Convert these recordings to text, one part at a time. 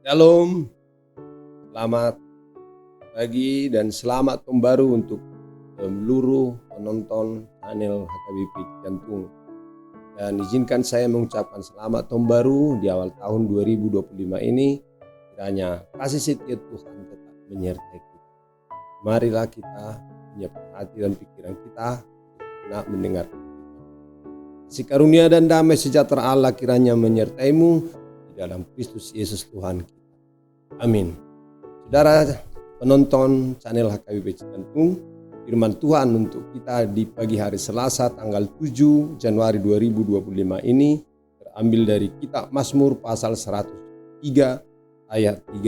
Shalom, selamat pagi dan selamat tahun baru untuk seluruh penonton channel HKBP Jantung. Dan izinkan saya mengucapkan selamat tahun baru di awal tahun 2025 ini. Kiranya kasih setia Tuhan tetap menyertai kita. Marilah kita menyiapkan hati dan pikiran kita untuk mendengar. Kasih karunia dan damai sejahtera Allah kiranya menyertaimu di dalam Kristus Yesus Tuhan kita. Amin. Saudara penonton channel HKBP Jantung, firman Tuhan untuk kita di pagi hari Selasa tanggal 7 Januari 2025 ini terambil dari kitab Mazmur pasal 103 ayat 13.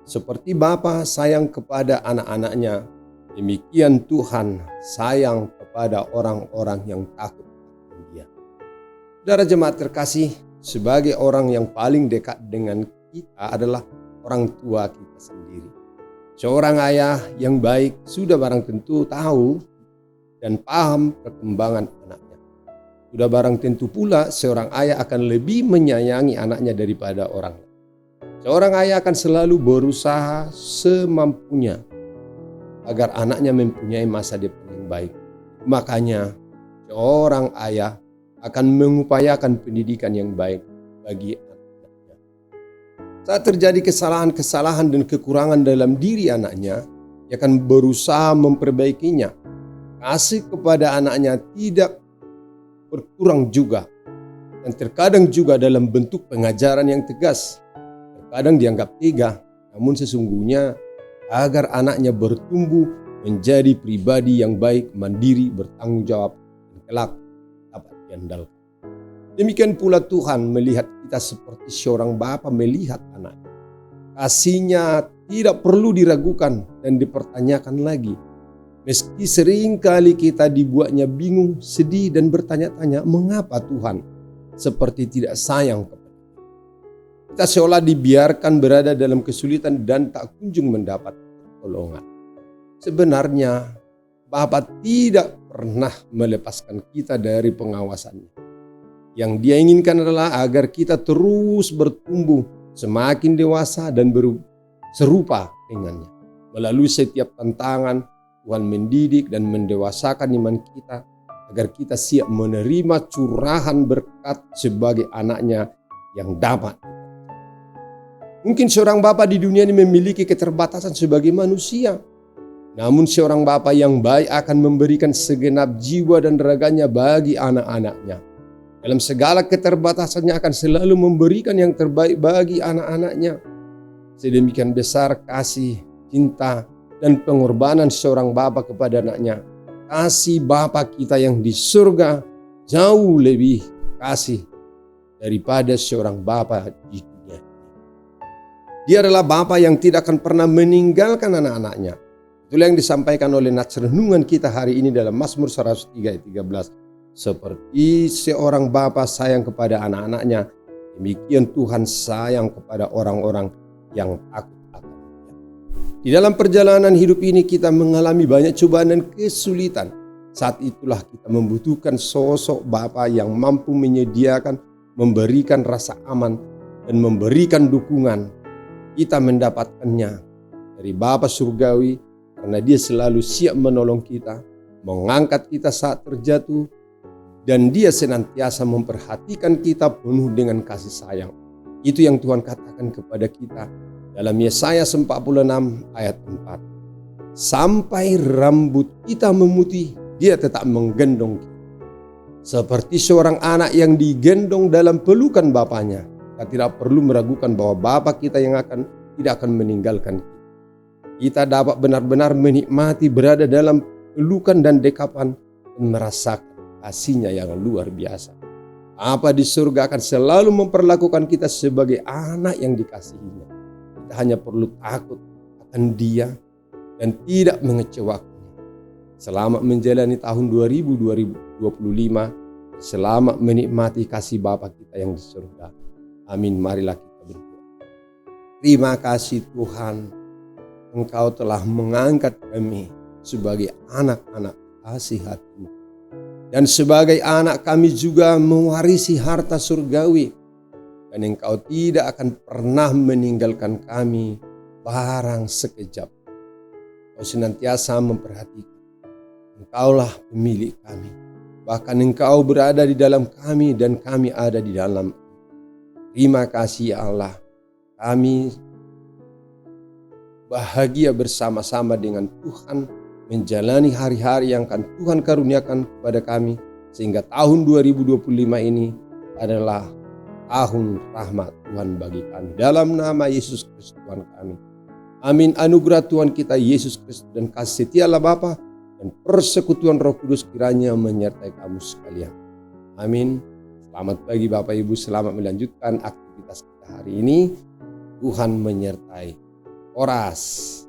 Seperti Bapa sayang kepada anak-anaknya, demikian Tuhan sayang kepada orang-orang yang takut kepada Dia. Saudara jemaat terkasih, sebagai orang yang paling dekat dengan kita adalah orang tua kita sendiri. Seorang ayah yang baik sudah barang tentu tahu dan paham perkembangan anaknya. Sudah barang tentu pula seorang ayah akan lebih menyayangi anaknya daripada orang lain. Seorang ayah akan selalu berusaha semampunya agar anaknya mempunyai masa depan yang baik. Makanya seorang ayah akan mengupayakan pendidikan yang baik bagi anaknya. Saat terjadi kesalahan-kesalahan dan kekurangan dalam diri anaknya, ia akan berusaha memperbaikinya. Kasih kepada anaknya tidak berkurang juga, dan terkadang juga dalam bentuk pengajaran yang tegas. Terkadang dianggap tega, namun sesungguhnya agar anaknya bertumbuh menjadi pribadi yang baik, mandiri, bertanggung jawab, dan kelak dapat diandalkan. Demikian pula Tuhan melihat kita seperti seorang bapa melihat anak. Kasihnya tidak perlu diragukan dan dipertanyakan lagi. Meski sering kali kita dibuatnya bingung, sedih dan bertanya-tanya mengapa Tuhan seperti tidak sayang kepada kita. Kita seolah dibiarkan berada dalam kesulitan dan tak kunjung mendapat pertolongan. Sebenarnya Bapa tidak pernah melepaskan kita dari pengawasannya. Yang Dia inginkan adalah agar kita terus bertumbuh semakin dewasa dan serupa dengannya. Melalui setiap tantangan, Tuhan mendidik dan mendewasakan iman kita agar kita siap menerima curahan berkat sebagai anaknya yang dapat. Mungkin seorang bapa di dunia ini memiliki keterbatasan sebagai manusia. Namun seorang bapa yang baik akan memberikan segenap jiwa dan raganya bagi anak-anaknya. Dalam segala keterbatasannya akan selalu memberikan yang terbaik bagi anak-anaknya. Sedemikian besar kasih, cinta, dan pengorbanan seorang bapa kepada anaknya. Kasih Bapa kita yang di surga jauh lebih kasih daripada seorang bapa di dunia. Dia adalah Bapa yang tidak akan pernah meninggalkan anak-anaknya. Itulah yang disampaikan oleh nats renungan kita hari ini dalam Mazmur 103 ayat 13. Seperti seorang bapa sayang kepada anak-anaknya, demikian Tuhan sayang kepada orang-orang yang takut akan Dia. Di dalam perjalanan hidup ini kita mengalami banyak cobaan dan kesulitan. Saat itulah kita membutuhkan sosok bapa yang mampu menyediakan, memberikan rasa aman, dan memberikan dukungan. Kita mendapatkannya dari Bapa Surgawi karena Dia selalu siap menolong kita, mengangkat kita saat terjatuh, dan Dia senantiasa memperhatikan kita penuh dengan kasih sayang. Itu yang Tuhan katakan kepada kita dalam Yesaya 46 ayat 4. Sampai rambut kita memutih, Dia tetap menggendong kita. Seperti seorang anak yang digendong dalam pelukan bapaknya. Kita tidak perlu meragukan bahwa Bapa kita yang tidak akan meninggalkan kita. Kita dapat benar-benar menikmati berada dalam pelukan dan dekapan dan merasakan kasih-Nya yang luar biasa. Bapa di surga akan selalu memperlakukan kita sebagai anak yang dikasihinya. Kita hanya perlu takut akan Dia dan tidak mengecewakannya. Selamat menjalani tahun 2025. Selamat menikmati kasih Bapa kita yang di surga. Amin. Marilah kita berdoa. Terima kasih Tuhan, Engkau telah mengangkat kami sebagai anak-anak kasih hati-Mu. Dan sebagai anak kami juga mewarisi harta surgawi. dan Engkau tidak akan pernah meninggalkan kami barang sekejap. Engkau senantiasa memperhatikan. Engkaulah pemilik kami. Bahkan Engkau berada di dalam kami dan kami ada di dalam. Terima kasih ya Allah. Kami bahagia bersama-sama dengan Tuhan menjalani hari-hari yang akan Tuhan karuniakan kepada kami. Sehingga tahun 2025 ini adalah tahun rahmat Tuhan bagi kami. Dalam nama Yesus Kristus Tuhan kami. Amin. Anugerah Tuhan kita Yesus Kristus dan kasih setia Allah Bapa dan persekutuan Roh Kudus kiranya menyertai kamu sekalian. Amin. Selamat pagi Bapak Ibu, selamat melanjutkan aktivitas kita hari ini. Tuhan menyertai. Oras.